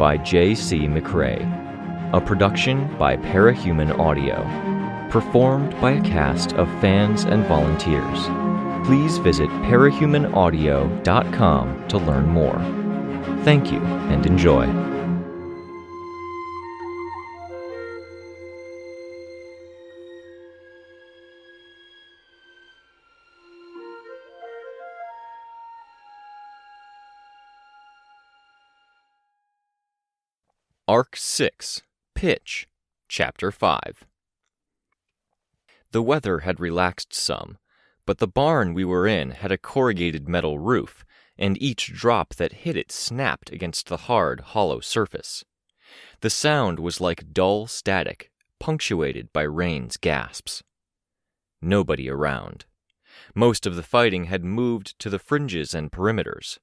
by J.C. McRae. A production by Parahuman Audio. Performed by a cast of fans and volunteers. Please visit parahumanaudio.com to learn more. Thank you and enjoy. Arc 6, Pitch, Chapter 5. The weather had relaxed some, but the barn we were in had a corrugated metal roof, and each drop that hit it snapped against the hard, hollow surface. The sound was like dull static, punctuated by Rein's gasps. Nobody around. Most of the fighting had moved to the fringes and perimeters.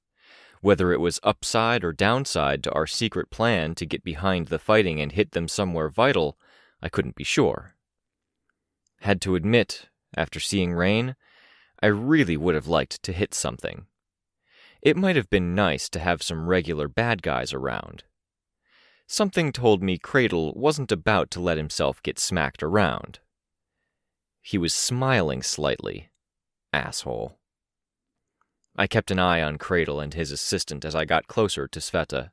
Whether it was upside or downside to our secret plan to get behind the fighting and hit them somewhere vital, I couldn't be sure. Had to admit, after seeing Rein, I really would have liked to hit something. It might have been nice to have some regular bad guys around. Something told me Cradle wasn't about to let himself get smacked around. He was smiling slightly. Asshole. I kept an eye on Cradle and his assistant as I got closer to Sveta.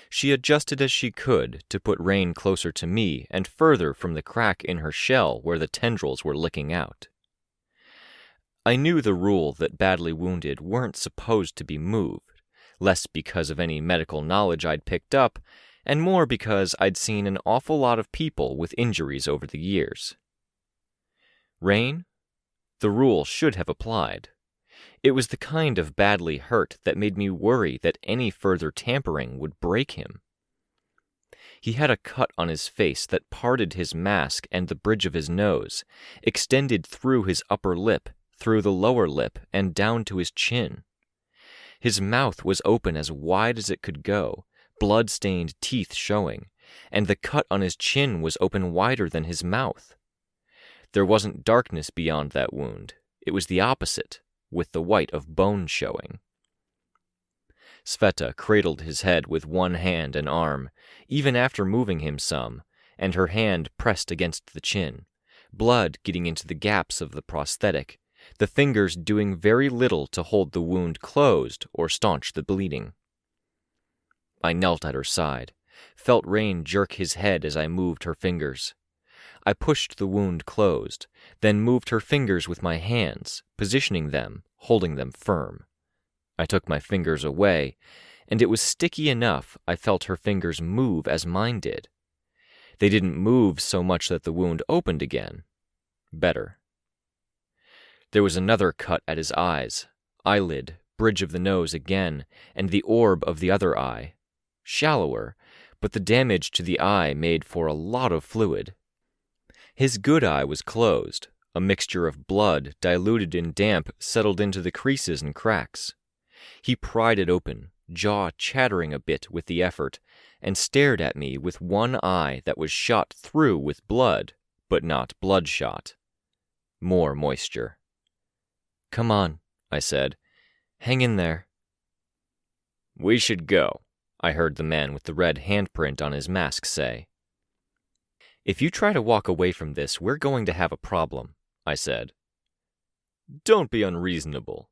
She adjusted as she could to put Rein closer to me and further from the crack in her shell where the tendrils were licking out. I knew the rule that badly wounded weren't supposed to be moved, less because of any medical knowledge I'd picked up, and more because I'd seen an awful lot of people with injuries over the years. Rein? The rule should have applied. It was the kind of badly hurt that made me worry that any further tampering would break him. He had a cut on his face that parted his mask and the bridge of his nose, extended through his upper lip, through the lower lip, and down to his chin. His mouth was open as wide as it could go, blood-stained teeth showing, and the cut on his chin was open wider than his mouth. There wasn't darkness beyond that wound. It was the opposite, with the white of bone showing. Sveta cradled his head with one hand and arm, even after moving him some, and her hand pressed against the chin, blood getting into the gaps of the prosthetic, the fingers doing very little to hold the wound closed or staunch the bleeding. I knelt at her side, felt Rein jerk his head as I moved her fingers. I pushed the wound closed, then moved her fingers with my hands, positioning them, holding them firm. I took my fingers away, and it was sticky enough I felt her fingers move as mine did. They didn't move so much that the wound opened again. Better. There was another cut at his eyes, eyelid, bridge of the nose again, and the orb of the other eye. Shallower, but the damage to the eye made for a lot of fluid. His good eye was closed. A mixture of blood, diluted in damp, settled into the creases and cracks. He pried it open, jaw chattering a bit with the effort, and stared at me with one eye that was shot through with blood, but not bloodshot. More moisture. "Come on," I said. "Hang in there." "We should go," I heard the man with the red handprint on his mask say. "If you try to walk away from this, we're going to have a problem," I said. "Don't be unreasonable,"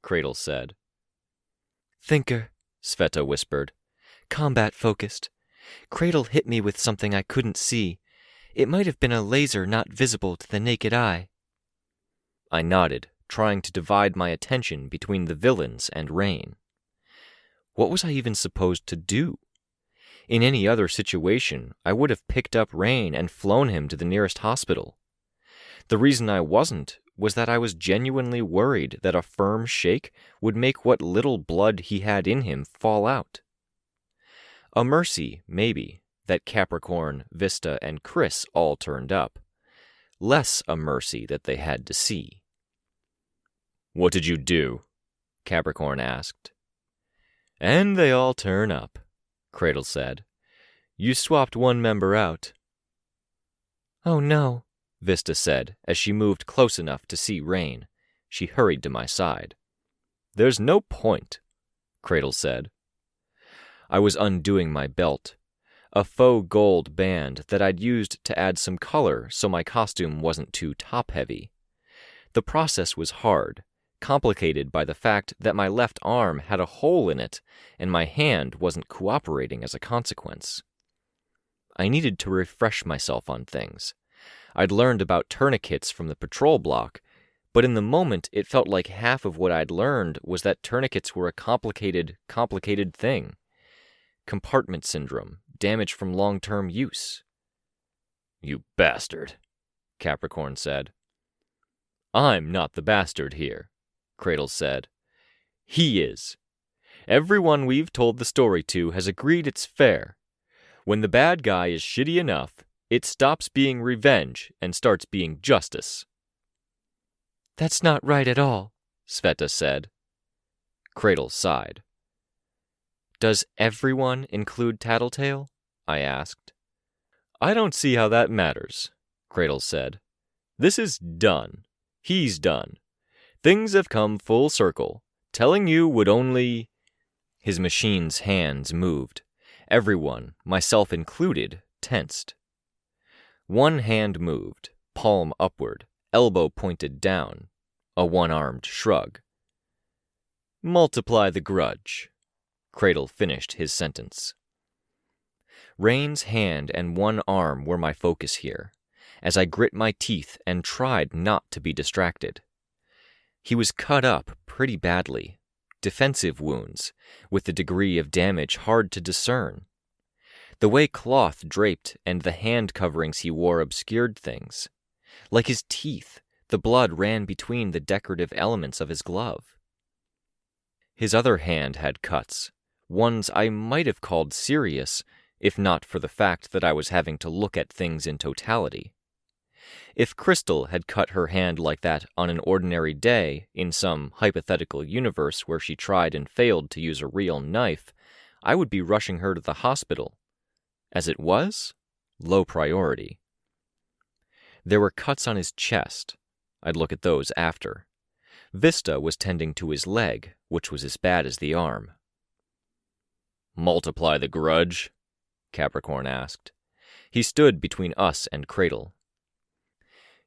Cradle said. "Thinker," Sveta whispered. "Combat-focused. Cradle hit me with something I couldn't see. It might have been a laser not visible to the naked eye." I nodded, trying to divide my attention between the villains and Rein. What was I even supposed to do? In any other situation, I would have picked up Rein and flown him to the nearest hospital. The reason I wasn't was that I was genuinely worried that a firm shake would make what little blood he had in him fall out. A mercy, maybe, that Capricorn, Vista, and Chris all turned up. Less a mercy that they had to see. "What did you do?" Capricorn asked. "And they all turn up," Cradle said. "You swapped one member out." "Oh no," Vista said as she moved close enough to see Rein. She hurried to my side. "There's no point," Cradle said. I was undoing my belt, a faux gold band that I'd used to add some color so my costume wasn't too top-heavy. The process was hard, complicated by the fact that my left arm had a hole in it and my hand wasn't cooperating as a consequence. I needed to refresh myself on things. I'd learned about tourniquets from the patrol block, but in the moment it felt like half of what I'd learned was that tourniquets were a complicated thing. Compartment syndrome, damage from long-term use. "You bastard," Capricorn said. "I'm not the bastard here," Cradle said. "He is. Everyone we've told the story to has agreed it's fair. When the bad guy is shitty enough, it stops being revenge and starts being justice." "That's not right at all," Sveta said. Cradle sighed. "Does everyone include Tattletale?" I asked. "I don't see how that matters," Cradle said. "This is done. He's done. Things have come full circle. Telling you would only—" His machine's hands moved. Everyone, myself included, tensed. One hand moved, palm upward, elbow pointed down, a one-armed shrug. "Multiply the grudge," Cradle finished his sentence. Rein's hand and one arm were my focus here, as I grit my teeth and tried not to be distracted. He was cut up pretty badly, defensive wounds, with the degree of damage hard to discern. The way cloth draped and the hand coverings he wore obscured things. Like his teeth, the blood ran between the decorative elements of his glove. His other hand had cuts, ones I might have called serious, if not for the fact that I was having to look at things in totality. If Crystal had cut her hand like that on an ordinary day, in some hypothetical universe where she tried and failed to use a real knife, I would be rushing her to the hospital. As it was, low priority. There were cuts on his chest. I'd look at those after. Vista was tending to his leg, which was as bad as the arm. "Multiply the grudge?" Capricorn asked. He stood between us and Cradle.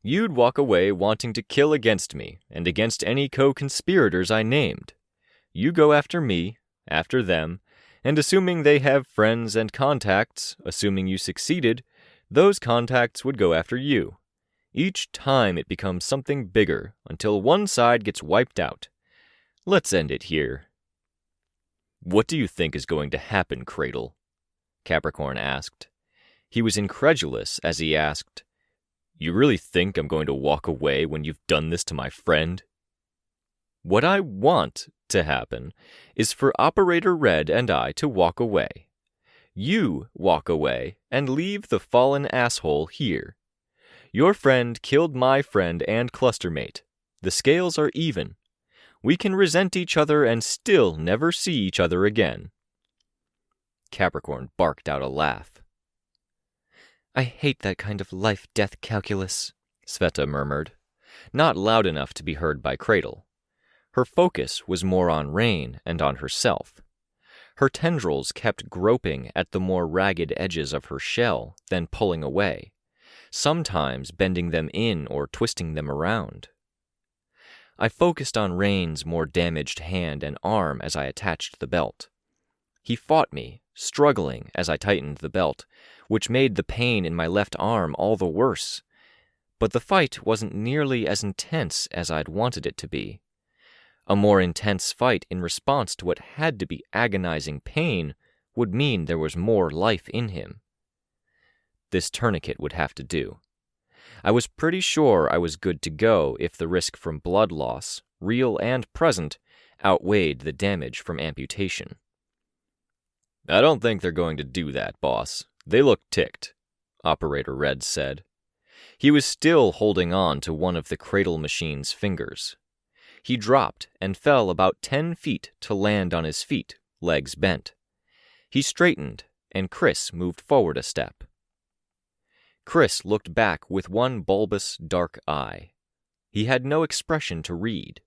"You'd walk away wanting to kill against me, and against any co-conspirators I named. You go after me, after them, and assuming they have friends and contacts, assuming you succeeded, those contacts would go after you. Each time it becomes something bigger, until one side gets wiped out. Let's end it here." "What do you think is going to happen, Cradle?" Capricorn asked. He was incredulous as he asked, "You really think I'm going to walk away when you've done this to my friend?" "What I want to happen is for Operator Red and I to walk away. You walk away and leave the fallen asshole here. Your friend killed my friend and clustermate. The scales are even. We can resent each other and still never see each other again." Capricorn barked out a laugh. "I hate that kind of life-death calculus," Sveta murmured, not loud enough to be heard by Cradle. Her focus was more on Rein and on herself. Her tendrils kept groping at the more ragged edges of her shell, then pulling away, sometimes bending them in or twisting them around. I focused on Rein's more damaged hand and arm as I attached the belt. He fought me, struggling as I tightened the belt, which made the pain in my left arm all the worse. But the fight wasn't nearly as intense as I'd wanted it to be. A more intense fight in response to what had to be agonizing pain would mean there was more life in him. This tourniquet would have to do. I was pretty sure I was good to go if the risk from blood loss, real and present, outweighed the damage from amputation. "I don't think they're going to do that, boss. They look ticked," Operator Red said. He was still holding on to one of the cradle machine's fingers. He dropped and fell about 10 feet to land on his feet, legs bent. He straightened, and Chris moved forward a step. Chris looked back with one bulbous, dark eye. He had no expression to read.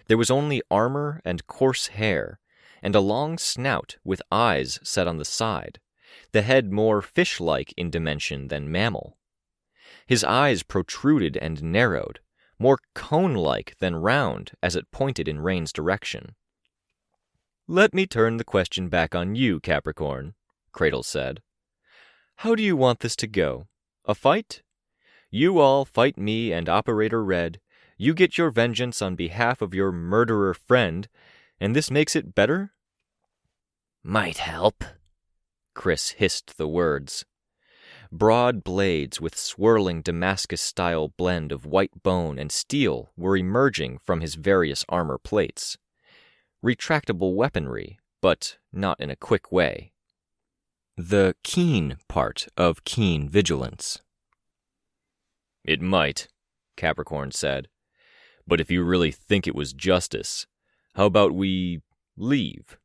There was only armor and coarse hair, and a long snout with eyes set on the side, the head more fish-like in dimension than mammal. His eyes protruded and narrowed, more cone-like than round as it pointed in Rein's direction. "Let me turn the question back on you, Capricorn," Cradle said. "How do you want this to go? A fight? You all fight me and Operator Red, you get your vengeance on behalf of your murderer friend, and this makes it better?" "Might help," Chris hissed the words. Broad blades with swirling Damascus-style blend of white bone and steel were emerging from his various armor plates. Retractable weaponry, but not in a quick way. The keen part of keen vigilance. "It might," Capricorn said. "But if you really think it was justice, how about we leave?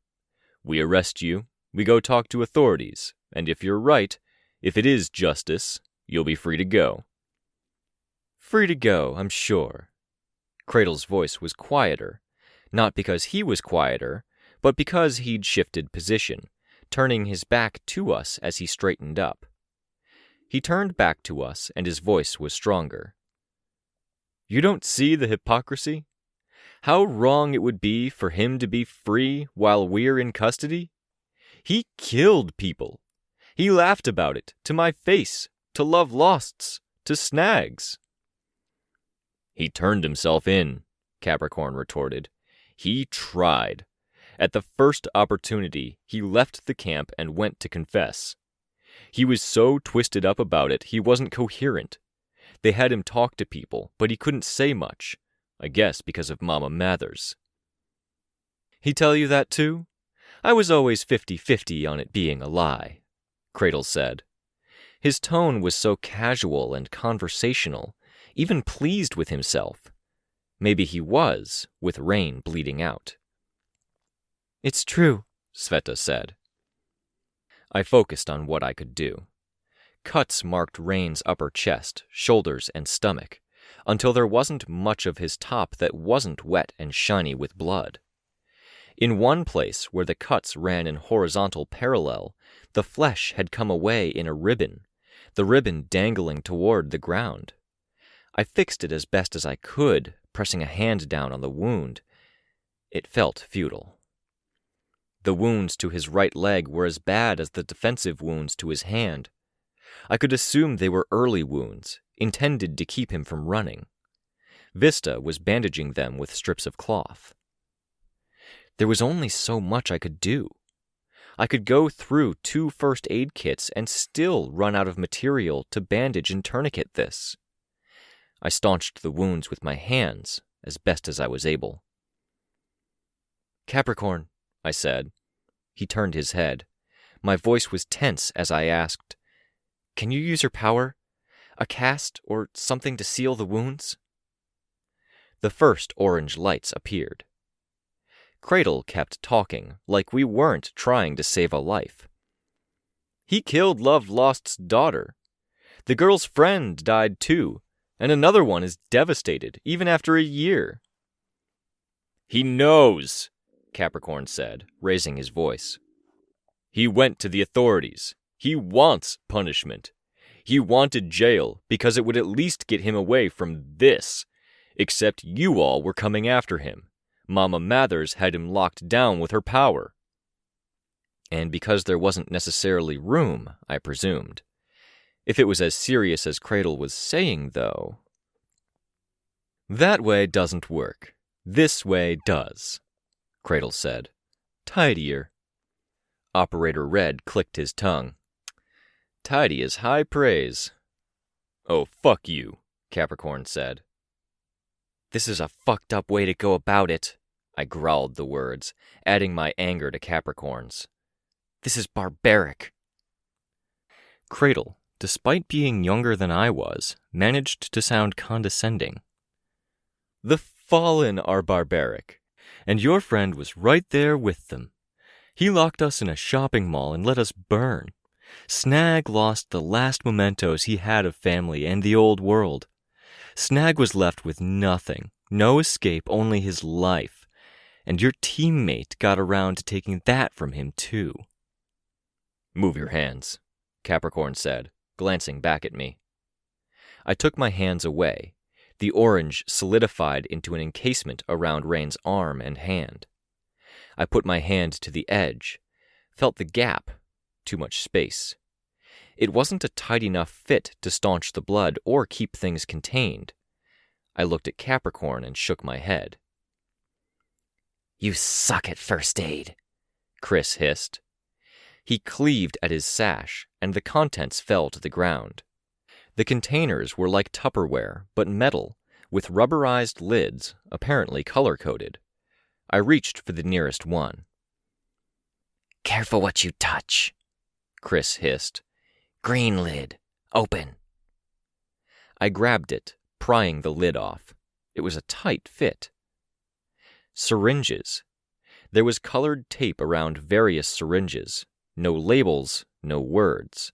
We arrest you, we go talk to authorities, and if you're right, if it is justice, you'll be free to go." "Free to go, I'm sure." Cradle's voice was quieter, not because he was quieter, but because he'd shifted position, turning his back to us as he straightened up. He turned back to us, and his voice was stronger. "You don't see the hypocrisy? How wrong it would be for him to be free while we're in custody? He killed people. He laughed about it, to my face, to Love Lost's, to Snag's." "He turned himself in," Capricorn retorted. "He tried. At the first opportunity, he left the camp and went to confess. He was so twisted up about it, he wasn't coherent. They had him talk to people, but he couldn't say much, I guess because of Mama Mathers." "He tell you that too? I was always 50-50 on it being a lie," Cradle said. His tone was so casual and conversational, even pleased with himself. Maybe he was, with Rein bleeding out. "It's true," Sveta said. I focused on what I could do. Cuts marked Rein's upper chest, shoulders, and stomach, until there wasn't much of his top that wasn't wet and shiny with blood. In one place where the cuts ran in horizontal parallel, the flesh had come away in a ribbon, the ribbon dangling toward the ground. I fixed it as best as I could, pressing a hand down on the wound. It felt futile. The wounds to his right leg were as bad as the defensive wounds to his hand. I could assume they were early wounds, intended to keep him from running. Vista was bandaging them with strips of cloth. There was only so much I could do. I could go through 2 first aid kits and still run out of material to bandage and tourniquet this. I staunched the wounds with my hands as best as I was able. "Capricorn," I said. He turned his head. My voice was tense as I asked, "Can you use your power? A cast or something to seal the wounds?" The first orange lights appeared. Cradle kept talking, like we weren't trying to save a life. "He killed Love Lost's daughter. The girl's friend died too, and another one is devastated, even after a year." "He knows," Capricorn said, raising his voice. "He went to the authorities. He wants punishment. He wanted jail because it would at least get him away from this, except you all were coming after him. Mama Mathers had him locked down with her power." And because there wasn't necessarily room, I presumed. If it was as serious as Cradle was saying, though... "That way doesn't work. This way does," Cradle said. "Tidier." Operator Red clicked his tongue. "Tidy is high praise." "Oh, fuck you," Capricorn said. "This is a fucked up way to go about it," I growled the words, adding my anger to Capricorn's. "This is barbaric." Cradle, despite being younger than I was, managed to sound condescending. "The Fallen are barbaric, and your friend was right there with them. He locked us in a shopping mall and let us burn. Snag lost the last mementos he had of family and the old world. Snag was left with nothing, no escape, only his life. And your teammate got around to taking that from him, too. Move your hands, Capricorn said, glancing back at me. I took my hands away. The orange solidified into an encasement around Rein's arm and hand. I put my hand to the edge, felt the gap, too much space. It wasn't a tight enough fit to staunch the blood or keep things contained. I looked at Capricorn and shook my head. You suck at first aid, Chris hissed. He cleaved at his sash, and the contents fell to the ground. The containers were like Tupperware, but metal, with rubberized lids, apparently color-coded. I reached for the nearest one. Careful what you touch, Chris hissed. Green lid. Open. I grabbed it, prying the lid off. It was a tight fit. Syringes. There was colored tape around various syringes. No labels, no words.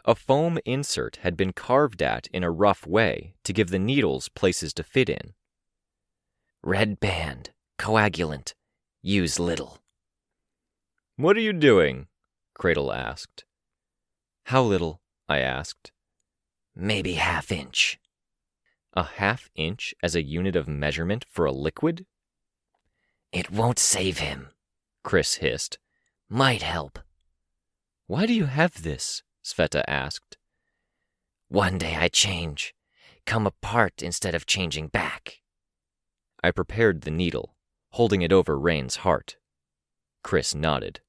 A foam insert had been carved at in a rough way to give the needles places to fit in. Red band. Coagulant. Use little. What are you doing? Cradle asked. How little? I asked. Maybe ½ inch. A ½ inch as a unit of measurement for a liquid? It won't save him, Chris hissed. Might help. Why do you have this? Sveta asked. One day I change. Come apart instead of changing back. I prepared the needle, holding it over Rein's heart. Chris nodded.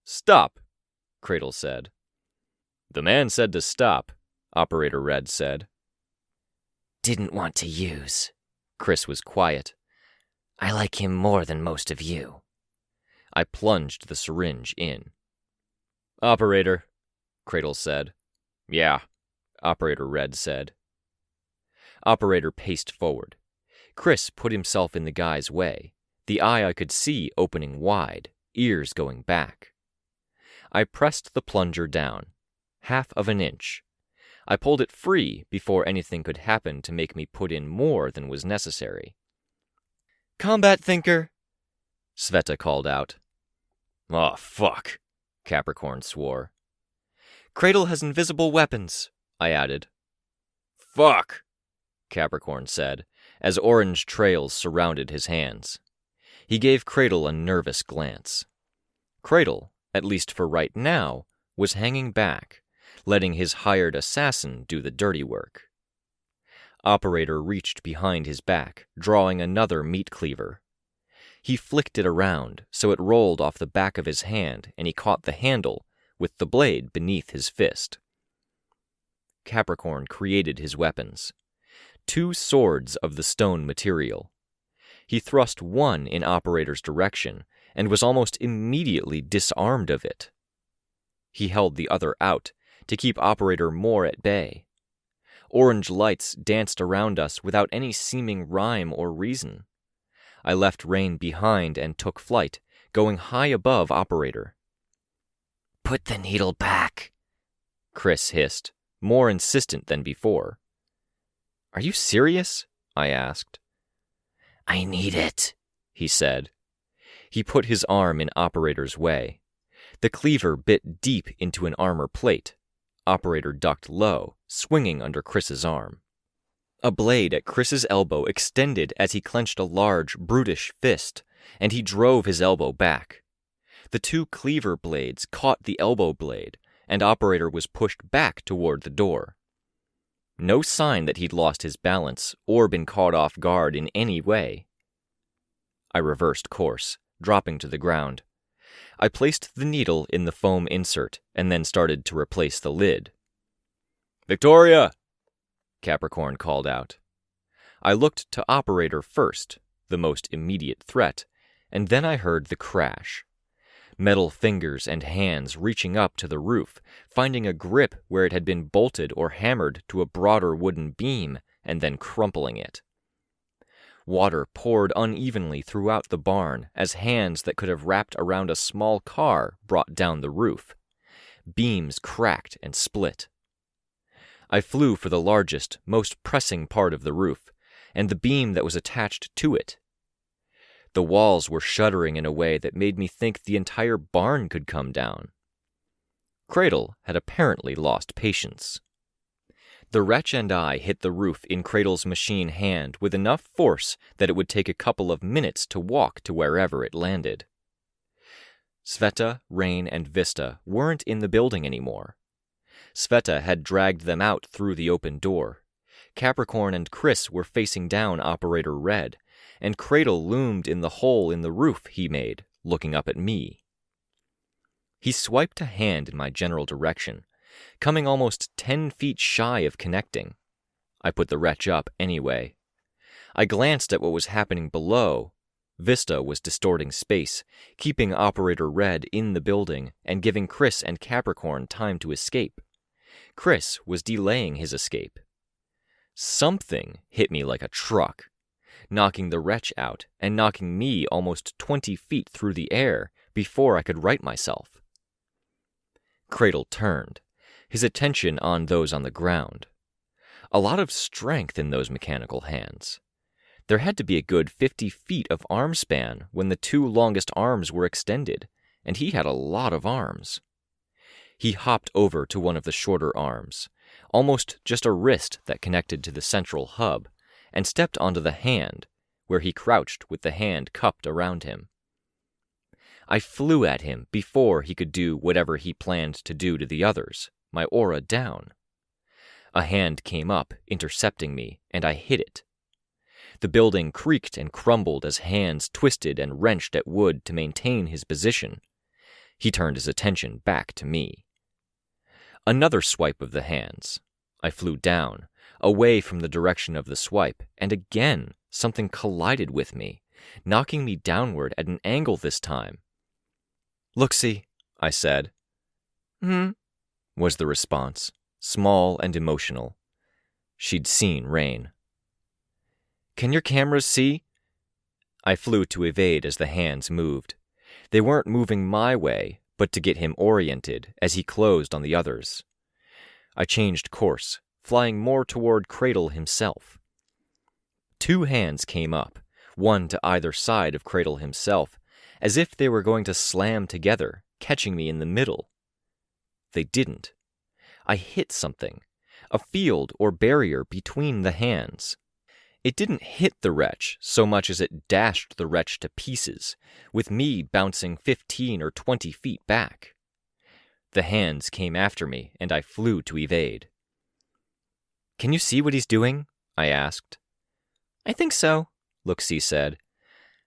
Stop, Cradle said. The man said to stop, Operator Red said. Didn't want to use. Chris was quiet. I like him more than most of you. I plunged the syringe in. Operator, Cradle said. Yeah, Operator Red said. Operator paced forward. Chris put himself in the guy's way, the eye I could see opening wide, ears going back. I pressed the plunger down, ½ inch. I pulled it free before anything could happen to make me put in more than was necessary. Combat thinker, Sveta called out. Oh, fuck, Capricorn swore. Cradle has invisible weapons, I added. Fuck, Capricorn said, as orange trails surrounded his hands. He gave Cradle a nervous glance. Cradle, at least for right now, was hanging back, letting his hired assassin do the dirty work. Operator reached behind his back, drawing another meat cleaver. He flicked it around so it rolled off the back of his hand and he caught the handle with the blade beneath his fist. Capricorn created his weapons. 2 swords of the stone material. He thrust one in Operator's direction and was almost immediately disarmed of it. He held the other out to keep Operator more at bay. Orange lights danced around us without any seeming rhyme or reason. I left Rein behind and took flight, going high above Operator. Put the needle back, Chris hissed, more insistent than before. Are you serious? I asked. I need it, he said. He put his arm in Operator's way. The cleaver bit deep into an armor plate. Operator ducked low, swinging under Chris's arm. A blade at Chris's elbow extended as he clenched a large, brutish fist, and he drove his elbow back. The 2 cleaver blades caught the elbow blade, and Operator was pushed back toward the door. No sign that he'd lost his balance or been caught off guard in any way. I reversed course, dropping to the ground. I placed the needle in the foam insert and then started to replace the lid. Victoria! Capricorn called out. I looked to Operator first, the most immediate threat, and then I heard the crash. Metal fingers and hands reaching up to the roof, finding a grip where it had been bolted or hammered to a broader wooden beam, and then crumpling it. Water poured unevenly throughout the barn as hands that could have wrapped around a small car brought down the roof. Beams cracked and split. I flew for the largest, most pressing part of the roof, and the beam that was attached to it. The walls were shuddering in a way that made me think the entire barn could come down. Cradle had apparently lost patience. The wretch and I hit the roof in Cradle's machine hand with enough force that it would take a couple of minutes to walk to wherever it landed. Sveta, Rein, and Vista weren't in the building anymore. Sveta had dragged them out through the open door. Capricorn and Chris were facing down Operator Red, and Cradle loomed in the hole in the roof he made, looking up at me. He swiped a hand in my general direction, coming almost 10 feet shy of connecting. I put the wretch up anyway. I glanced at what was happening below. Vista was distorting space, keeping Operator Red in the building and giving Chris and Capricorn time to escape. Chris was delaying his escape. Something hit me like a truck, knocking the wretch out and knocking me almost 20 feet through the air before I could right myself. Cradle turned, his attention on those on the ground. A lot of strength in those mechanical hands. There had to be a good 50 feet of arm span when the 2 longest arms were extended, and he had a lot of arms. He hopped over to one of the shorter arms, almost just a wrist that connected to the central hub, and stepped onto the hand, where he crouched with the hand cupped around him. I flew at him before he could do whatever he planned to do to the others, my aura down. A hand came up, intercepting me, and I hit it. The building creaked and crumbled as hands twisted and wrenched at wood to maintain his position. He turned his attention back to me. Another swipe of the hands. I flew down, away from the direction of the swipe, and again something collided with me, knocking me downward at an angle this time. "Look-see," I said. Was the response, small and emotional. She'd seen Rein. "Can your cameras see?" I flew to evade as the hands moved. They weren't moving my way, but to get him oriented as he closed on the others. I changed course, flying more toward Cradle himself. 2 hands came up, one to either side of Cradle himself, as if they were going to slam together, catching me in the middle. They didn't. I hit something, a field or barrier between the hands. It didn't hit the wretch so much as it dashed the wretch to pieces, with me bouncing 15 or 20 feet back. The hands came after me, and I flew to evade. "Can you see what he's doing?" I asked. "I think so," Look-See said.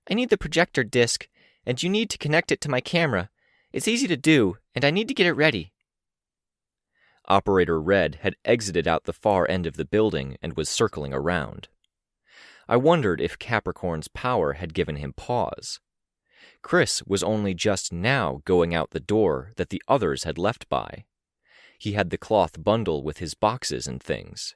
"I need the projector disc, and you need to connect it to my camera. It's easy to do, and I need to get it ready." Operator Red had exited out the far end of the building and was circling around. I wondered if Capricorn's power had given him pause. Chris was only just now going out the door that the others had left by. He had the cloth bundle with his boxes and things.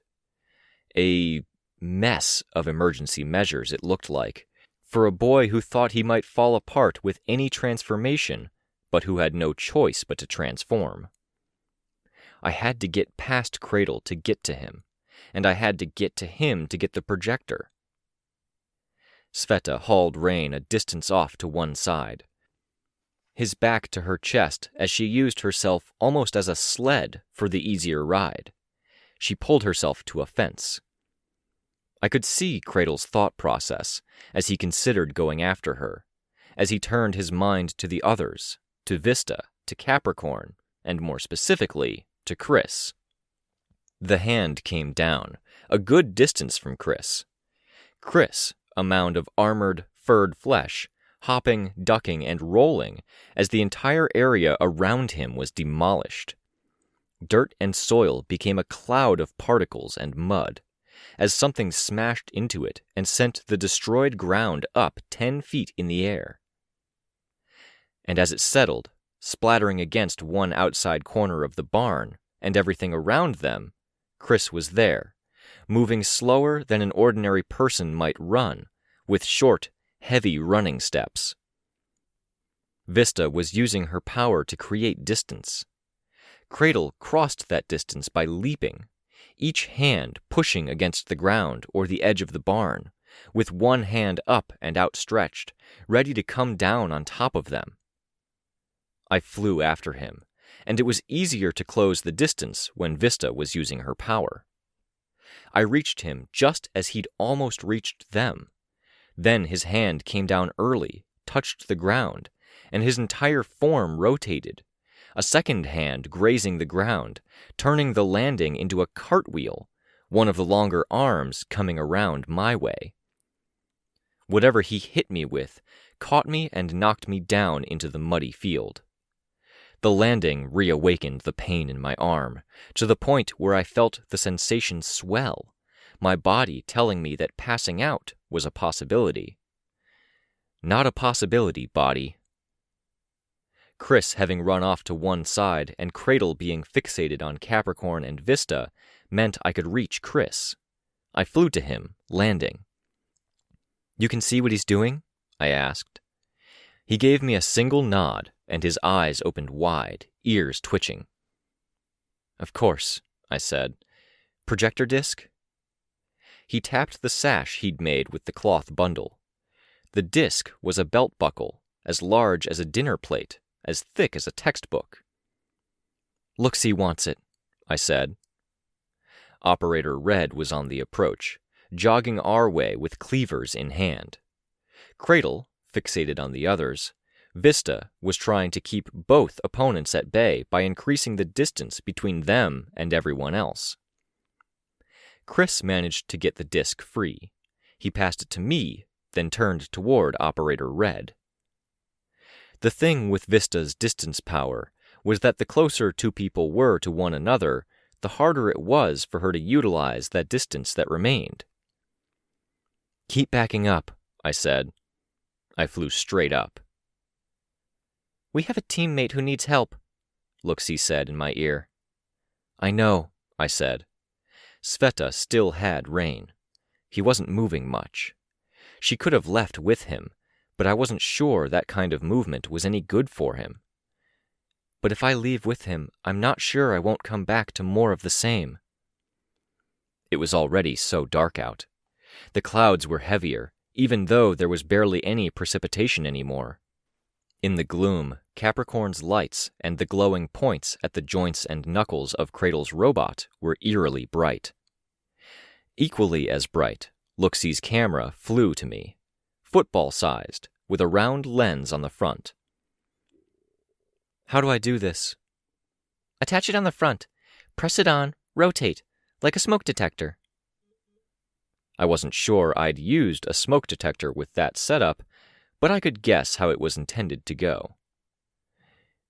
A mess of emergency measures, it looked like, for a boy who thought he might fall apart with any transformation, but who had no choice but to transform. I had to get past Cradle to get to him, and I had to get to him to get the projector. Sveta hauled Rein a distance off to one side, his back to her chest as she used herself almost as a sled for the easier ride. She pulled herself to a fence. I could see Cradle's thought process as he considered going after her, as he turned his mind to the others, to Vista, to Capricorn, and more specifically, to Chris. The hand came down, a good distance from Chris. Chris, a mound of armored, furred flesh, hopping, ducking, and rolling as the entire area around him was demolished. Dirt and soil became a cloud of particles and mud, as something smashed into it and sent the destroyed ground up 10 feet in the air. And as it settled, splattering against one outside corner of the barn and everything around them, Chris was there, moving slower than an ordinary person might run, with short, heavy running steps. Vista was using her power to create distance. Cradle crossed that distance by leaping, each hand pushing against the ground or the edge of the barn, with one hand up and outstretched, ready to come down on top of them. I flew after him, and it was easier to close the distance when Vista was using her power. I reached him just as he'd almost reached them. Then his hand came down early, touched the ground, and his entire form rotated, a second hand grazing the ground, turning the landing into a cartwheel, one of the longer arms coming around my way. Whatever he hit me with caught me and knocked me down into the muddy field. The landing reawakened the pain in my arm, to the point where I felt the sensation swell, my body telling me that passing out was a possibility. Not a possibility, body. Chris having run off to one side and Cradle being fixated on Capricorn and Vista meant I could reach Chris. I flew to him, landing. "You can see what he's doing?" I asked. He gave me a single nod, and his eyes opened wide, ears twitching. "Of course," I said. "Projector disc?" He tapped the sash he'd made with the cloth bundle. The disc was a belt buckle, as large as a dinner plate, as thick as a textbook. "Looks-see wants it," I said. Operator Red was on the approach, jogging our way with cleavers in hand. Cradle, fixated on the others, Vista was trying to keep both opponents at bay by increasing the distance between them and everyone else. Chris managed to get the disc free. He passed it to me, then turned toward Operator Red. The thing with Vista's distance power was that the closer two people were to one another, the harder it was for her to utilize that distance that remained. "Keep backing up," I said. I flew straight up. "We have a teammate who needs help," Looksee said in my ear. "I know," I said. Sveta still had Rein. He wasn't moving much. She could have left with him, but I wasn't sure that kind of movement was any good for him. But if I leave with him, I'm not sure I won't come back to more of the same. It was already so dark out. The clouds were heavier, even though there was barely any precipitation anymore. In the gloom, Capricorn's lights and the glowing points at the joints and knuckles of Cradle's robot were eerily bright. Equally as bright, Looksee's camera flew to me, football-sized, with a round lens on the front. "How do I do this?" "Attach it on the front. Press it on, rotate, like a smoke detector." I wasn't sure I'd used a smoke detector with that setup, but I could guess how it was intended to go.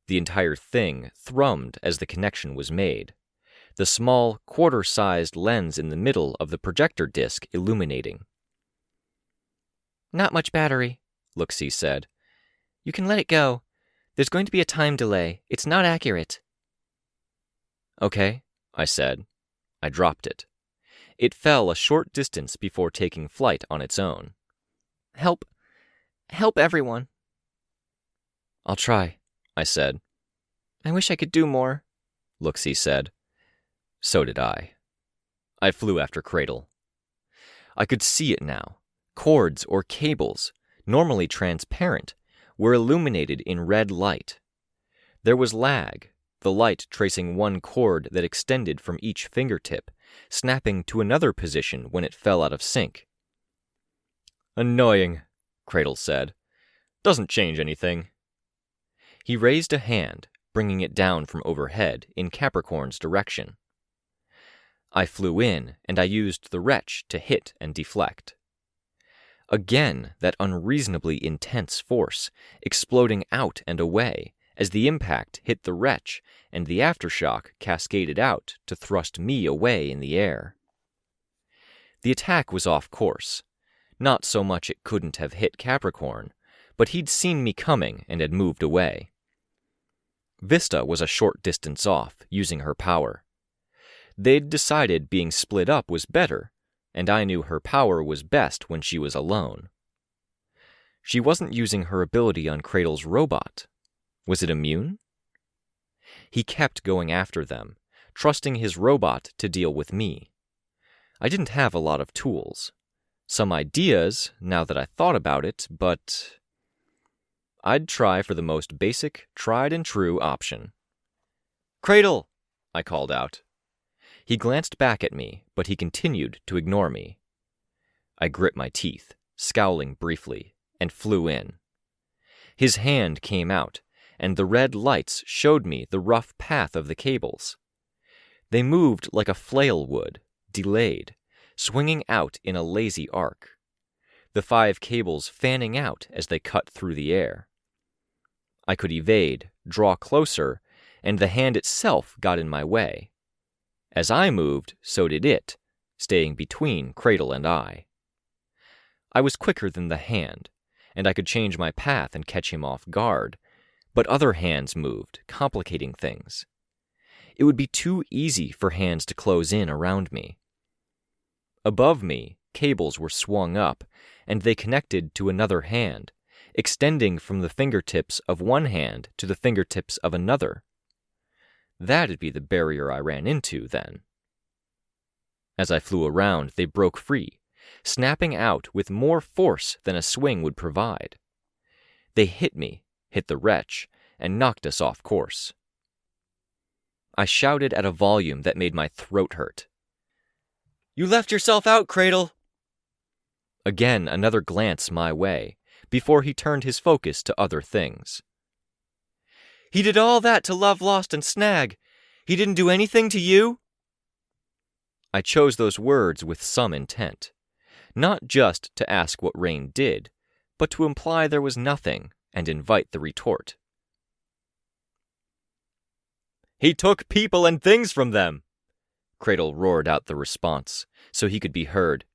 The entire thing thrummed as the connection was made, the small, quarter-sized lens in the middle of the projector disc illuminating. "Not much battery," Looksee said. "You can let it go. There's going to be a time delay. It's not accurate." "Okay," I said. I dropped it. It fell a short distance before taking flight on its own. Help everyone." "I'll try," I said. "I wish I could do more," Looksee said. So did I. I flew after Cradle. I could see it now. Cords or cables, normally transparent, were illuminated in red light. There was lag, the light tracing one cord that extended from each fingertip, snapping to another position when it fell out of sync. "Annoying," Cradle said. "Doesn't change anything." He raised a hand, bringing it down from overhead in Capricorn's direction. I flew in, and I used the wretch to hit and deflect. Again, that unreasonably intense force, exploding out and away as the impact hit the wretch and the aftershock cascaded out to thrust me away in the air. The attack was off course. Not so much it couldn't have hit Capricorn, but he'd seen me coming and had moved away. Vista was a short distance off, using her power. They'd decided being split up was better, and I knew her power was best when she was alone. She wasn't using her ability on Cradle's robot. Was it immune? He kept going after them, trusting his robot to deal with me. I didn't have a lot of tools. Some ideas, now that I thought about it, but I'd try for the most basic, tried-and-true option. "Cradle!" I called out. He glanced back at me, but he continued to ignore me. I grit my teeth, scowling briefly, and flew in. His hand came out, and the red lights showed me the rough path of the cables. They moved like a flail would, delayed, swinging out in a lazy arc, the 5 cables fanning out as they cut through the air. I could evade, draw closer, and the hand itself got in my way. As I moved, so did it, staying between Cradle and I. I was quicker than the hand, and I could change my path and catch him off guard, but other hands moved, complicating things. It would be too easy for hands to close in around me. Above me, cables were swung up, and they connected to another hand, extending from the fingertips of one hand to the fingertips of another. That'd be the barrier I ran into, then. As I flew around, they broke free, snapping out with more force than a swing would provide. They hit me, hit the wretch, and knocked us off course. I shouted at a volume that made my throat hurt. "You left yourself out, Cradle!" Again, another glance my way, before he turned his focus to other things. "He did all that to love Lost and Snag. He didn't do anything to you?" I chose those words with some intent, not just to ask what Rein did, but to imply there was nothing and invite the retort. "He took people and things from them," Cradle roared out the response, so he could be heard.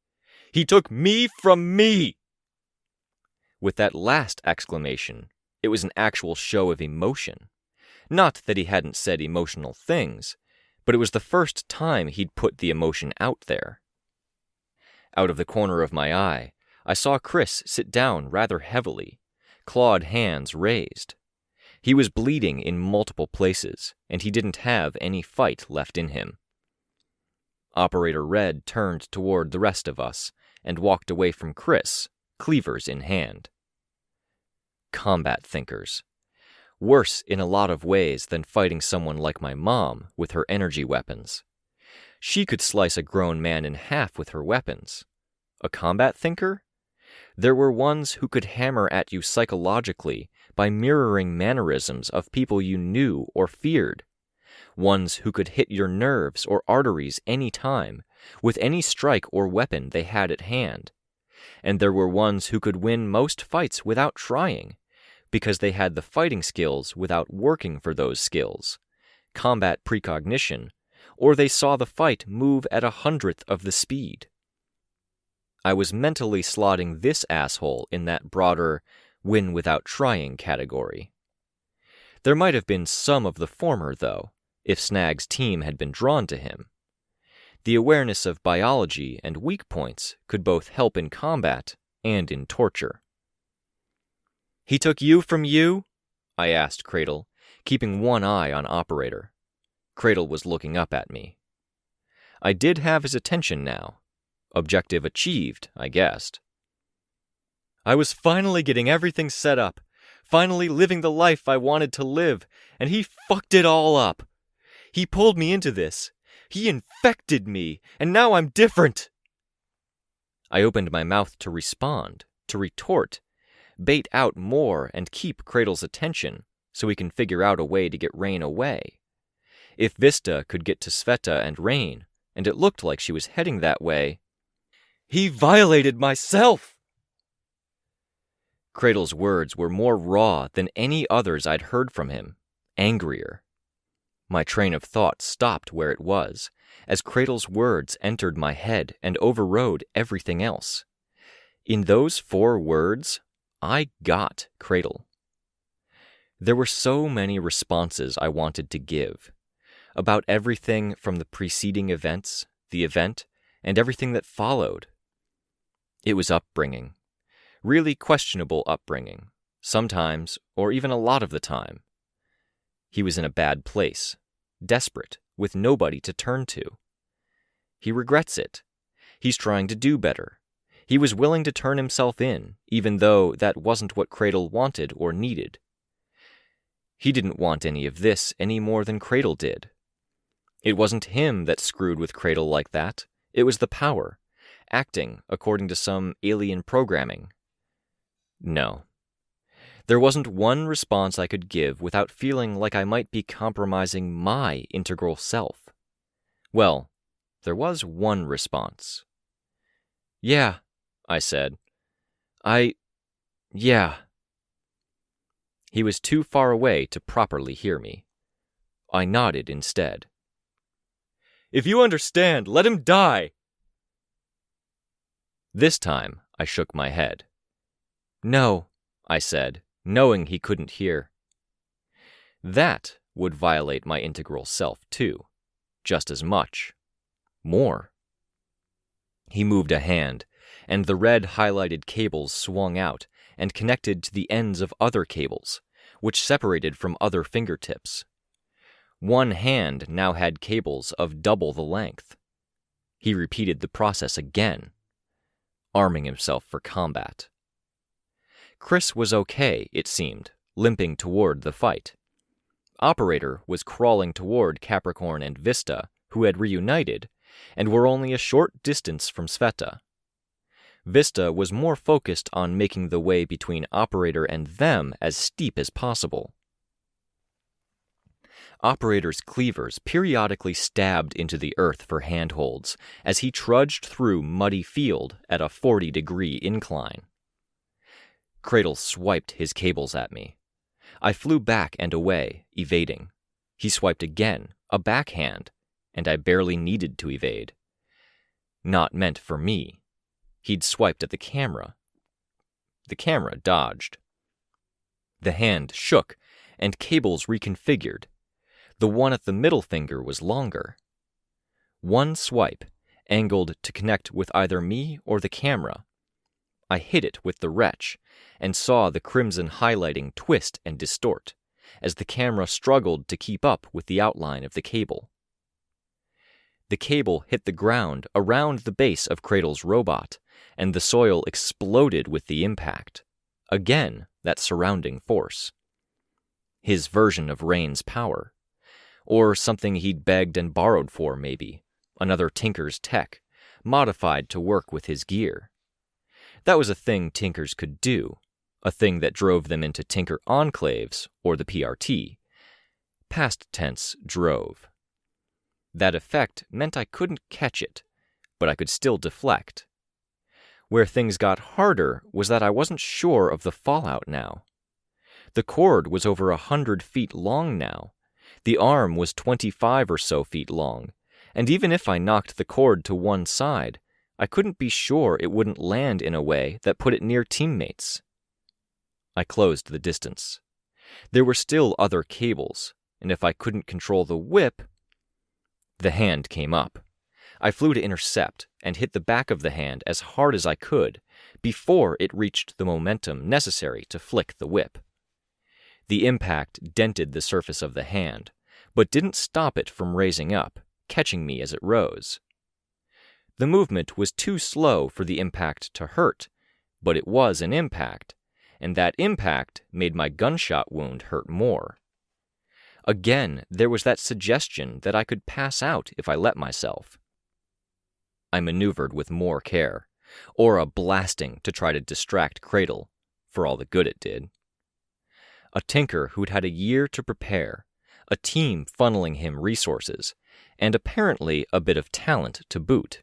"He took me from me!" With that last exclamation, it was an actual show of emotion. Not that he hadn't said emotional things, but it was the first time he'd put the emotion out there. Out of the corner of my eye, I saw Chris sit down rather heavily, clawed hands raised. He was bleeding in multiple places, and he didn't have any fight left in him. Operator Red turned toward the rest of us and walked away from Chris, cleavers in hand. Combat thinkers. Worse in a lot of ways than fighting someone like my mom with her energy weapons. She could slice a grown man in half with her weapons. A combat thinker? There were ones who could hammer at you psychologically by mirroring mannerisms of people you knew or feared. Ones who could hit your nerves or arteries any time, with any strike or weapon they had at hand. And there were ones who could win most fights without trying, because they had the fighting skills without working for those skills, combat precognition, or they saw the fight move at 1/100th of the speed. I was mentally slotting this asshole in that broader win without trying category. There might have been some of the former, though, if Snag's team had been drawn to him. The awareness of biology and weak points could both help in combat and in torture. "He took you from you?" I asked Cradle, keeping one eye on Operator. Cradle was looking up at me. I did have his attention now. Objective achieved, I guessed. "I was finally getting everything set up, finally living the life I wanted to live, and he fucked it all up. He pulled me into this. He infected me, and now I'm different." I opened my mouth to respond, to retort, bait out more and keep Cradle's attention so we can figure out a way to get Rein away. If Vista could get to Sveta and Rein, and it looked like she was heading that way, "He violated myself!" Cradle's words were more raw than any others I'd heard from him, angrier. My train of thought stopped where it was, as Cradle's words entered my head and overrode everything else. In those 4 words, I got Cradle. There were so many responses I wanted to give, about everything from the preceding events, the event, and everything that followed. It was upbringing. Really questionable upbringing, sometimes, or even a lot of the time. He was in a bad place, desperate, with nobody to turn to. He regrets it. He's trying to do better. He was willing to turn himself in, even though that wasn't what Cradle wanted or needed. He didn't want any of this any more than Cradle did. It wasn't him that screwed with Cradle like that. It was the power, acting according to some alien programming. No. There wasn't one response I could give without feeling like I might be compromising my integral self. Well, there was one response. "Yeah," I said. Yeah. He was too far away to properly hear me. I nodded instead. "If you understand, let him die!" This time, I shook my head. "No," I said, knowing he couldn't hear. That would violate my integral self, too. Just as much. More. He moved a hand, and the red highlighted cables swung out and connected to the ends of other cables, which separated from other fingertips. One hand now had cables of double the length. He repeated the process again, arming himself for combat. Chris was okay, it seemed, limping toward the fight. Operator was crawling toward Capricorn and Vista, who had reunited, and were only a short distance from Sveta. Vista was more focused on making the way between Operator and them as steep as possible. Operator's cleavers periodically stabbed into the earth for handholds as he trudged through muddy field at a 40-degree incline. Cradle swiped his cables at me. I flew back and away, evading. He swiped again, a backhand, and I barely needed to evade. Not meant for me. He'd swiped at the camera. The camera dodged. The hand shook, and cables reconfigured. The one at the middle finger was longer. One swipe, angled to connect with either me or the camera. I hit it with the wrench, and saw the crimson highlighting twist and distort, as the camera struggled to keep up with the outline of the cable. The cable hit the ground around the base of Cradle's robot, and the soil exploded with the impact. Again, that surrounding force. His version of Rein's power. Or something he'd begged and borrowed for, maybe. Another Tinker's tech, modified to work with his gear. That was a thing Tinkers could do, a thing that drove them into Tinker enclaves, or the PRT. Past tense drove. That effect meant I couldn't catch it, but I could still deflect. Where things got harder was that I wasn't sure of the fallout now. The cord was over 100 feet long now. The arm was 25 or so feet long, and even if I knocked the cord to one side, I couldn't be sure it wouldn't land in a way that put it near teammates. I closed the distance. There were still other cables, and if I couldn't control the whip... The hand came up. I flew to intercept and hit the back of the hand as hard as I could before it reached the momentum necessary to flick the whip. The impact dented the surface of the hand, but didn't stop it from raising up, catching me as it rose. The movement was too slow for the impact to hurt, but it was an impact, and that impact made my gunshot wound hurt more. Again, there was that suggestion that I could pass out if I let myself. I maneuvered with more care, aura blasting to try to distract Cradle, for all the good it did. A Tinker who'd had a year to prepare, a team funneling him resources, and apparently a bit of talent to boot.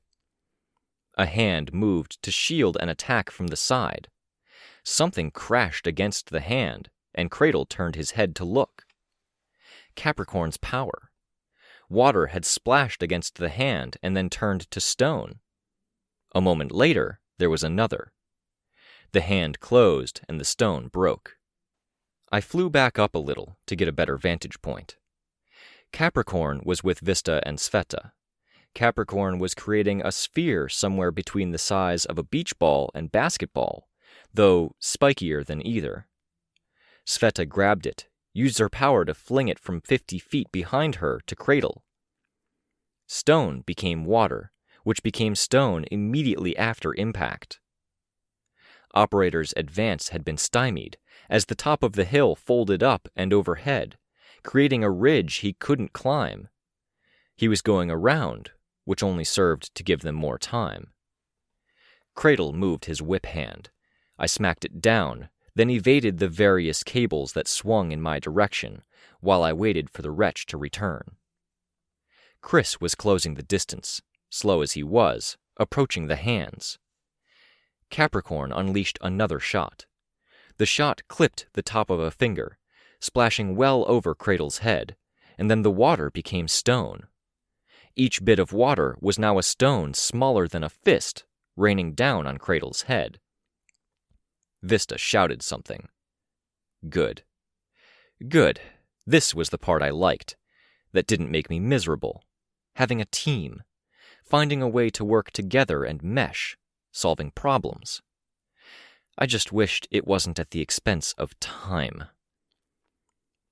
A hand moved to shield an attack from the side. Something crashed against the hand, and Cradle turned his head to look. Capricorn's power. Water had splashed against the hand and then turned to stone. A moment later, there was another. The hand closed and the stone broke. I flew back up a little to get a better vantage point. Capricorn was with Vista and Sveta. Capricorn was creating a sphere somewhere between the size of a beach ball and basketball, though spikier than either. Sveta grabbed it, used her power to fling it from 50 feet behind her to Cradle. Stone became water, which became stone immediately after impact. Operator's advance had been stymied, as the top of the hill folded up and overhead, creating a ridge he couldn't climb. He was going around, which only served to give them more time. Cradle moved his whip hand. I smacked it down, then evaded the various cables that swung in my direction, while I waited for the wretch to return. Chris was closing the distance, slow as he was, approaching the hands. Capricorn unleashed another shot. The shot clipped the top of a finger, splashing well over Cradle's head, and then the water became stone. Each bit of water was now a stone smaller than a fist, raining down on Cradle's head. Vista shouted something. Good. Good. This was the part I liked. That didn't make me miserable. Having a team. Finding a way to work together and mesh. Solving problems. I just wished it wasn't at the expense of time.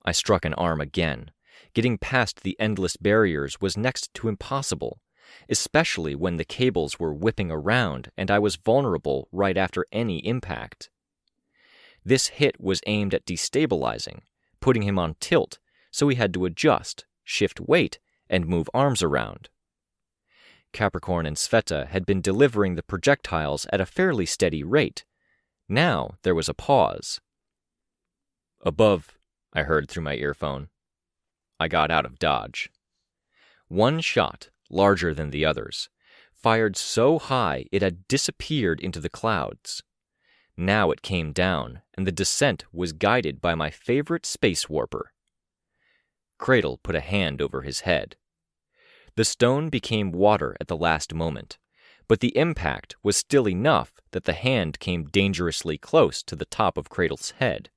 I struck an arm again. Getting past the endless barriers was next to impossible, especially when the cables were whipping around and I was vulnerable right after any impact. This hit was aimed at destabilizing, putting him on tilt, so he had to adjust, shift weight, and move arms around. Capricorn and Sveta had been delivering the projectiles at a fairly steady rate. Now there was a pause. "Above," I heard through my earphone. I got out of dodge. One shot, larger than the others, fired so high it had disappeared into the clouds. Now it came down, and the descent was guided by my favorite space warper. Cradle put a hand over his head. The stone became water at the last moment, but the impact was still enough that the hand came dangerously close to the top of Cradle's head.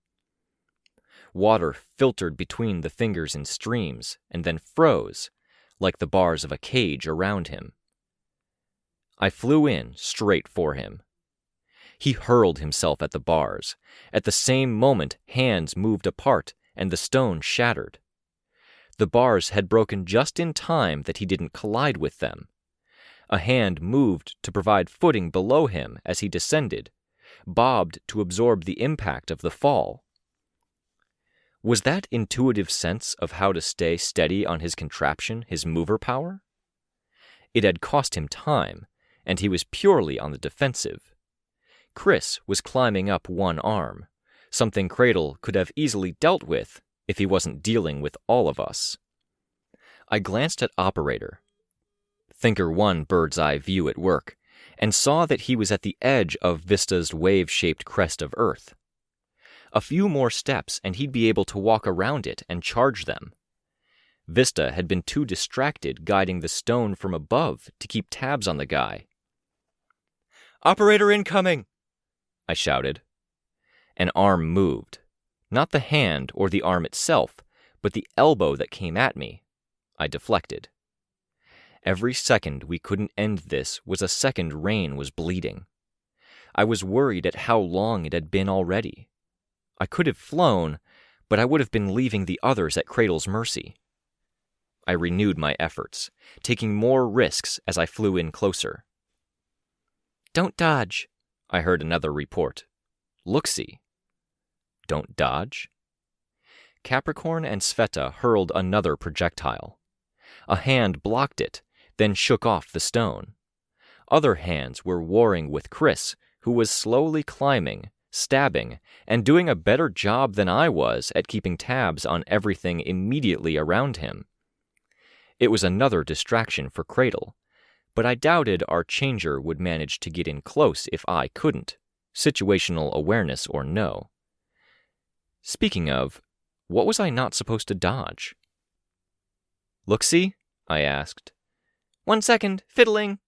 Water filtered between the fingers in streams and then froze, like the bars of a cage around him. I flew in straight for him. He hurled himself at the bars. At the same moment, hands moved apart and the stone shattered. The bars had broken just in time that he didn't collide with them. A hand moved to provide footing below him as he descended, bobbed to absorb the impact of the fall. Was that intuitive sense of how to stay steady on his contraption his mover power? It had cost him time, and he was purely on the defensive. Chris was climbing up one arm, something Cradle could have easily dealt with if he wasn't dealing with all of us. I glanced at Operator, Thinker 1 bird's-eye view at work, and saw that he was at the edge of Vista's wave-shaped crest of Earth. A few more steps and he'd be able to walk around it and charge them. Vista had been too distracted guiding the stone from above to keep tabs on the guy. "Operator incoming!" I shouted. An arm moved. Not the hand or the arm itself, but the elbow that came at me. I deflected. Every second we couldn't end this was a second Rein was bleeding. I was worried at how long it had been already. I could have flown, but I would have been leaving the others at Cradle's mercy. I renewed my efforts, taking more risks as I flew in closer. "Don't dodge," I heard another report. Look-see. Don't dodge? Capricorn and Sveta hurled another projectile. A hand blocked it, then shook off the stone. Other hands were warring with Chris, who was slowly climbing, stabbing, and doing a better job than I was at keeping tabs on everything immediately around him. It was another distraction for Cradle, but I doubted our changer would manage to get in close if I couldn't, situational awareness or no. Speaking of, what was I not supposed to dodge? "Look-see?" I asked. "1 second, fiddling."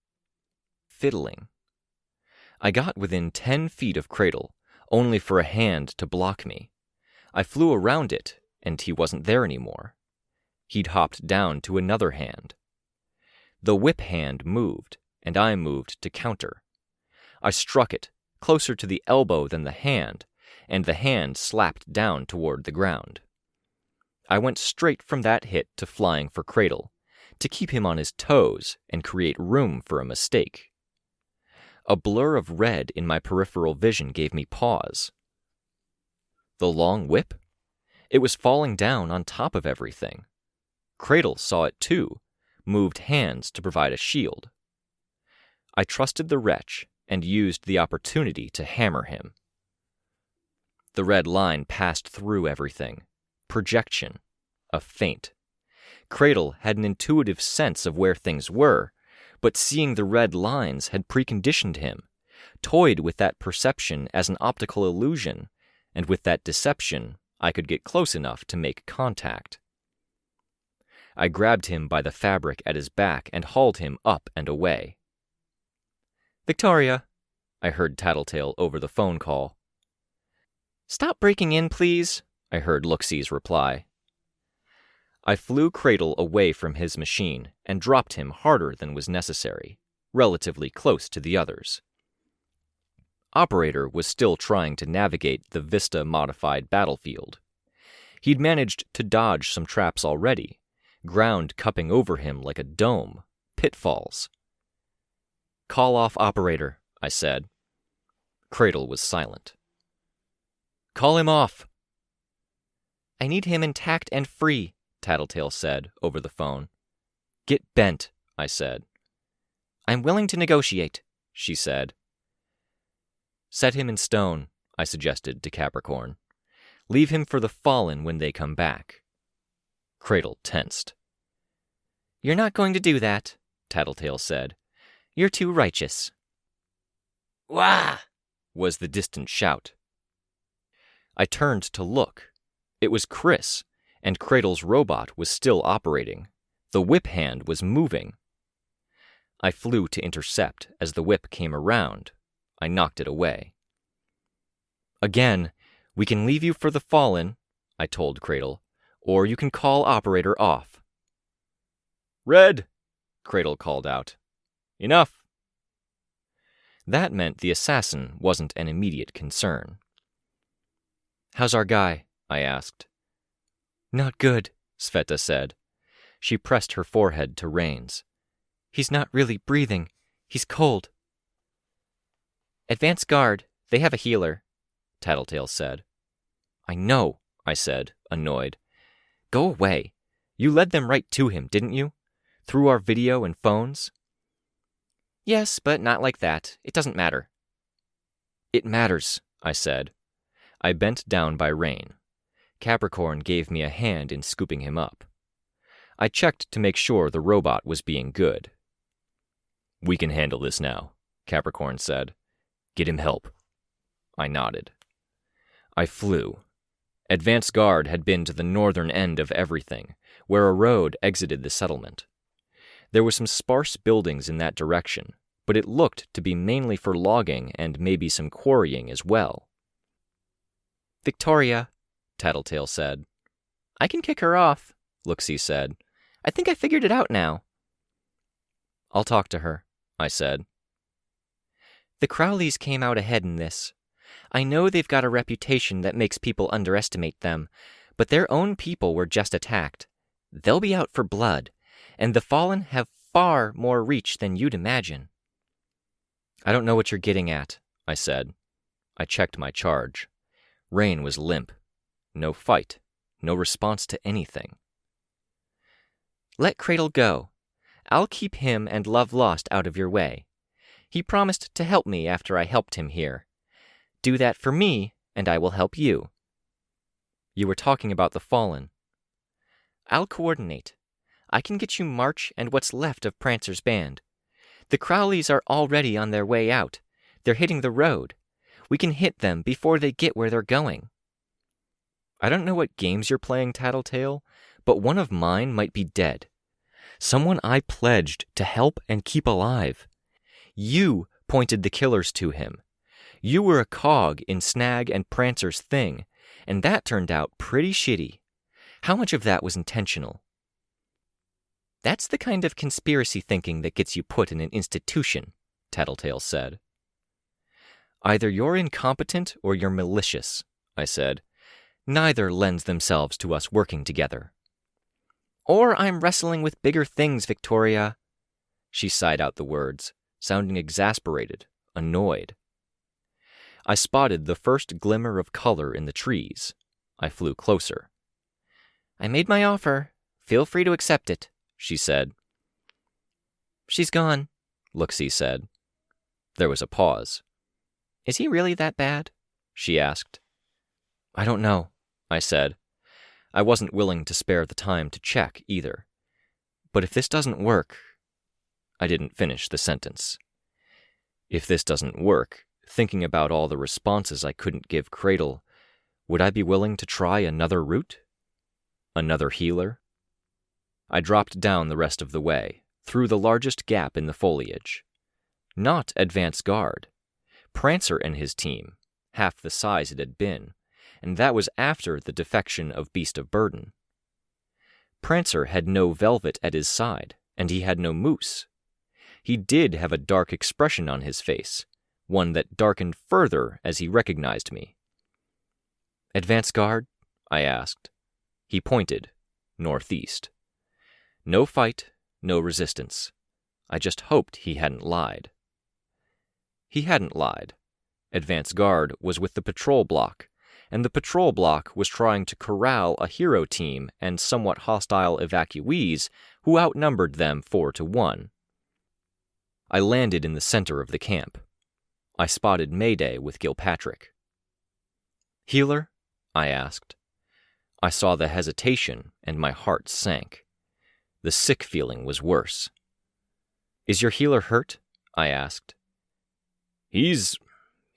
Fiddling. I got within 10 feet of Cradle, only for a hand to block me. I flew around it, and he wasn't there anymore. He'd hopped down to another hand. The whip hand moved, and I moved to counter. I struck it, closer to the elbow than the hand, and the hand slapped down toward the ground. I went straight from that hit to flying for Cradle, to keep him on his toes and create room for a mistake. A blur of red in my peripheral vision gave me pause. The long whip? It was falling down on top of everything. Cradle saw it too, moved hands to provide a shield. I trusted the wretch and used the opportunity to hammer him. The red line passed through everything. Projection. A feint. Cradle had an intuitive sense of where things were, but seeing the red lines had preconditioned him, toyed with that perception as an optical illusion, and with that deception, I could get close enough to make contact. I grabbed him by the fabric at his back and hauled him up and away. "Victoria," I heard Tattletale over the phone call. "Stop breaking in, please," I heard Looksey's reply. I flew Cradle away from his machine and dropped him harder than was necessary, relatively close to the others. Operator was still trying to navigate the Vista-modified battlefield. He'd managed to dodge some traps already, ground cupping over him like a dome, pitfalls. "Call off Operator," I said. Cradle was silent. "Call him off." "I need him intact and free," Tattletale said over the phone. "Get bent," I said. "I'm willing to negotiate," she said. "Set him in stone," I suggested to Capricorn. "Leave him for the Fallen when they come back." Cradle tensed. "You're not going to do that," Tattletale said. "You're too righteous." "Wah!" was the distant shout. I turned to look. It was Chris, and Cradle's robot was still operating. The whip hand was moving. I flew to intercept as the whip came around. I knocked it away. "Again, we can leave you for the Fallen," I told Cradle, "or you can call Operator off." "Red!" Cradle called out. "Enough!" That meant the assassin wasn't an immediate concern. "How's our guy?" I asked. "Not good," Sveta said. She pressed her forehead to Rein's. "He's not really breathing. He's cold." "Advance guard. They have a healer," Tattletale said. "I know," I said, annoyed. "Go away. You led them right to him, didn't you? Through our video and phones?" "Yes, but not like that. It doesn't matter." "It matters," I said. I bent down by Rein. Capricorn gave me a hand in scooping him up. I checked to make sure the robot was being good. "We can handle this now," Capricorn said. "Get him help." I nodded. I flew. Advance guard had been to the northern end of everything, where a road exited the settlement. There were some sparse buildings in that direction, but it looked to be mainly for logging and maybe some quarrying as well. "Victoria," Tattletale said. "I can kick her off," Looksey said. "I think I figured it out now." "I'll talk to her," I said. "The Crowleys came out ahead in this. I know they've got a reputation that makes people underestimate them, but their own people were just attacked. They'll be out for blood, and the Fallen have far more reach than you'd imagine." "I don't know what you're getting at," I said. I checked my charge. Rein was limp. No fight. No response to anything. "Let Cradle go. I'll keep him and Love Lost out of your way. He promised to help me after I helped him here. Do that for me, and I will help you." "You were talking about the Fallen." "I'll coordinate. I can get you March and what's left of Prancer's band. The Crowleys are already on their way out. They're hitting the road. We can hit them before they get where they're going." "I don't know what games you're playing, Tattletale, but one of mine might be dead. Someone I pledged to help and keep alive. You pointed the killers to him. You were a cog in Snag and Prancer's thing, and that turned out pretty shitty. How much of that was intentional?" "That's the kind of conspiracy thinking that gets you put in an institution," Tattletale said. "Either you're incompetent or you're malicious," I said. "Neither lends themselves to us working together." "Or I'm wrestling with bigger things, Victoria." She sighed out the words, sounding exasperated, annoyed. I spotted the first glimmer of color in the trees. I flew closer. "I made my offer. Feel free to accept it," she said. "She's gone," Luxie said. There was a pause. "Is he really that bad?" she asked. "I don't know," I said. I wasn't willing to spare the time to check either. "But if this doesn't work—" I didn't finish the sentence. If this doesn't work, thinking about all the responses I couldn't give Cradle, would I be willing to try another route? Another healer? I dropped down the rest of the way, through the largest gap in the foliage. Not advance guard. Prancer and his team, half the size it had been, and that was after the defection of Beast of Burden. Prancer had no velvet at his side, and he had no moose. He did have a dark expression on his face, one that darkened further as he recognized me. "Advance guard?" I asked. He pointed, northeast. No fight, no resistance. I just hoped he hadn't lied. He hadn't lied. Advance guard was with the patrol block, and the patrol block was trying to corral a hero team and somewhat hostile evacuees who outnumbered them 4-1. I landed in the center of the camp. I spotted Mayday with Gilpatrick. "Healer?" I asked. I saw the hesitation, and my heart sank. The sick feeling was worse. "Is your healer hurt?" I asked. He's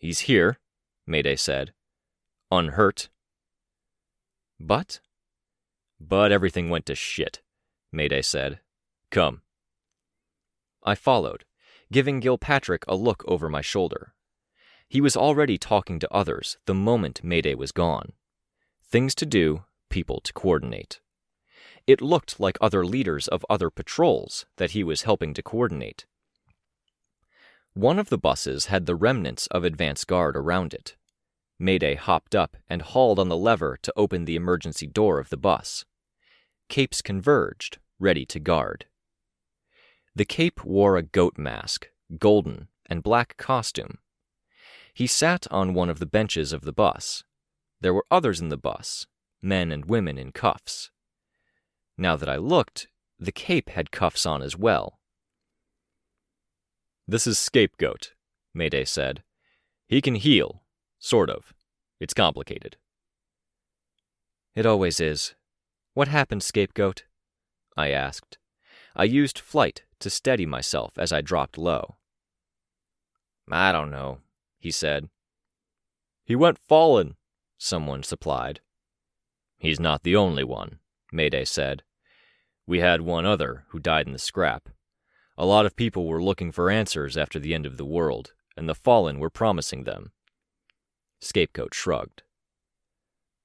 here," Mayday said. "Unhurt." But everything went to shit," Mayday said. "Come." I followed, giving Gilpatrick a look over my shoulder. He was already talking to others the moment Mayday was gone. Things to do, people to coordinate. It looked like other leaders of other patrols that he was helping to coordinate. One of the buses had the remnants of advance guard around it. Mayday hopped up and hauled on the lever to open the emergency door of the bus. Capes converged, ready to guard. The cape wore a goat mask, golden, and black costume. He sat on one of the benches of the bus. There were others in the bus, men and women in cuffs. Now that I looked, the cape had cuffs on as well. "This is Scapegoat," Mayday said. "He can heal, sort of. It's complicated." "It always is. What happened, Scapegoat?" I asked. I used flight to steady myself as I dropped low. "I don't know," he said. "He went fallen," someone supplied. "He's not the only one," Mayday said. "We had one other who died in the scrap. A lot of people were looking for answers after the end of the world, and the Fallen were promising them." Scapegoat shrugged.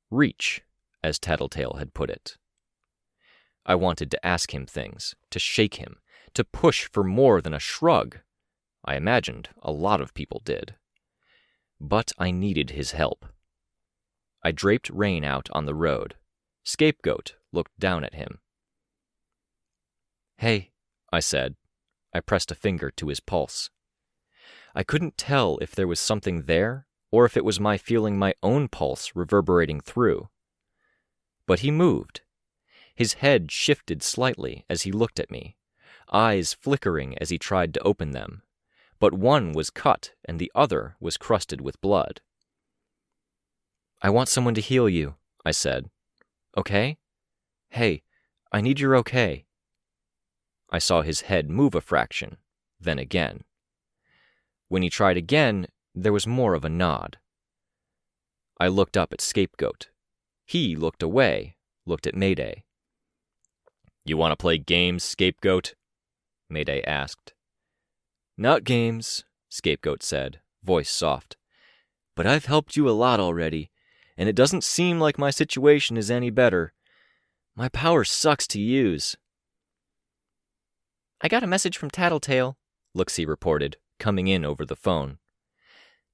Reach, as Tattletale had put it. I wanted to ask him things, to shake him, to push for more than a shrug. I imagined a lot of people did. But I needed his help. I draped Rein out on the road. Scapegoat looked down at him. "Hey," I said. I pressed a finger to his pulse. I couldn't tell if there was something there, or if it was my feeling my own pulse reverberating through. But he moved. His head shifted slightly as he looked at me, eyes flickering as he tried to open them, but one was cut and the other was crusted with blood. "I want someone to heal you," I said. "Okay? Hey, I need your okay." I saw his head move a fraction, then again. When he tried again, there was more of a nod. I looked up at Scapegoat. He looked away, looked at Mayday. "You want to play games, Scapegoat?" Mayday asked. "Not games," Scapegoat said, voice soft. "But I've helped you a lot already, and it doesn't seem like my situation is any better. My power sucks to use." "I got a message from Tattletale," Luxie reported, coming in over the phone.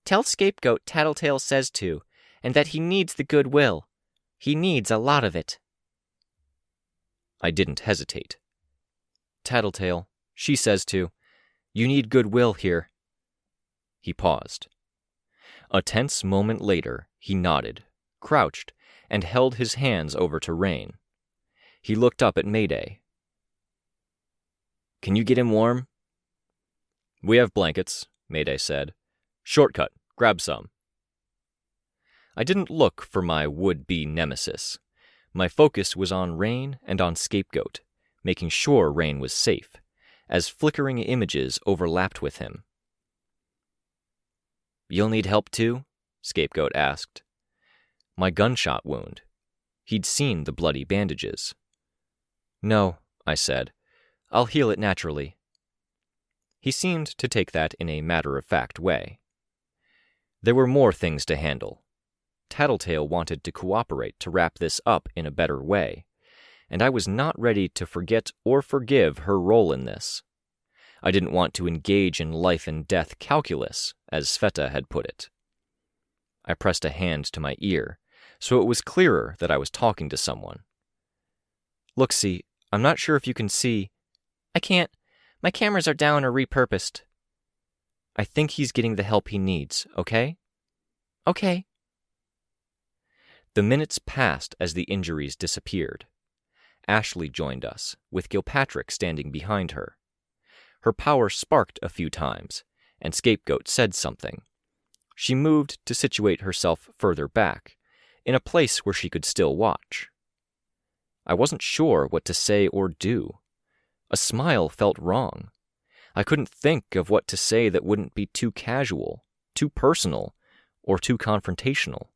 "Tell Scapegoat Tattletale says to, and that he needs the goodwill. He needs a lot of it." I didn't hesitate. "Tattletale, she says to, you need goodwill here." He paused. A tense moment later, he nodded, crouched, and held his hands over to Rein. He looked up at Mayday. "Can you get him warm?" "We have blankets," Mayday said. "Shortcut, grab some." I didn't look for my would-be nemesis. My focus was on Rein and on Scapegoat, making sure Rein was safe, as flickering images overlapped with him. "You'll need help too?" Scapegoat asked. My gunshot wound. He'd seen the bloody bandages. "No," I said. "I'll heal it naturally." He seemed to take that in a matter-of-fact way. There were more things to handle. Tattletale wanted to cooperate to wrap this up in a better way, and I was not ready to forget or forgive her role in this. I didn't want to engage in life-and-death calculus, as Sveta had put it. I pressed a hand to my ear, so it was clearer that I was talking to someone. "Look, see, I'm not sure if you can see." "I can't. My cameras are down or repurposed." "I think he's getting the help he needs, okay?" "Okay." The minutes passed as the injuries disappeared. Ashley joined us, with Gilpatrick standing behind her. Her power sparked a few times, and Scapegoat said something. She moved to situate herself further back, in a place where she could still watch. I wasn't sure what to say or do. A smile felt wrong. I couldn't think of what to say that wouldn't be too casual, too personal, or too confrontational.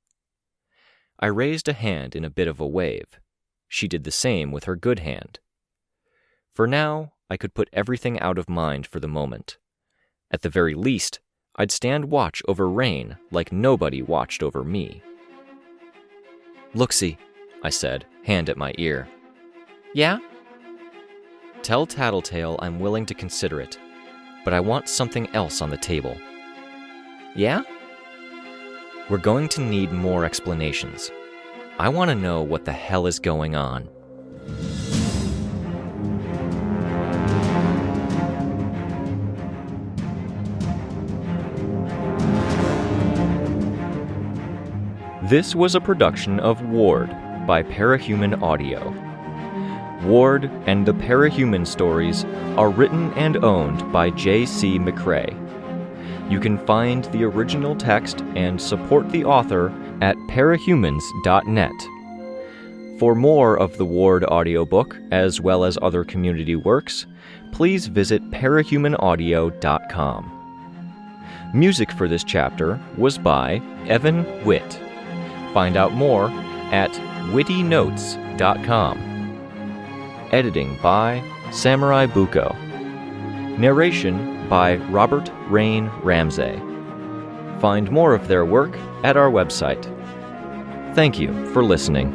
I raised a hand in a bit of a wave. She did the same with her good hand. For now, I could put everything out of mind for the moment. At the very least, I'd stand watch over Rein like nobody watched over me. "Look-see," I said, hand at my ear. "Yeah?" "Tell Tattletale I'm willing to consider it, but I want something else on the table." "Yeah?" "We're going to need more explanations. I want to know what the hell is going on." This was a production of Ward by Parahuman Audio. Ward and the Parahuman stories are written and owned by J.C. McCrae. You can find the original text and support the author at parahumans.net. For more of the Ward audiobook, as well as other community works, please visit parahumanaudio.com. Music for this chapter was by Evan Witt. Find out more at wittynotes.com. Editing by SamuraiBuko. Narration by Robert Rein Ramsay. Find more of their work at our website. Thank you for listening.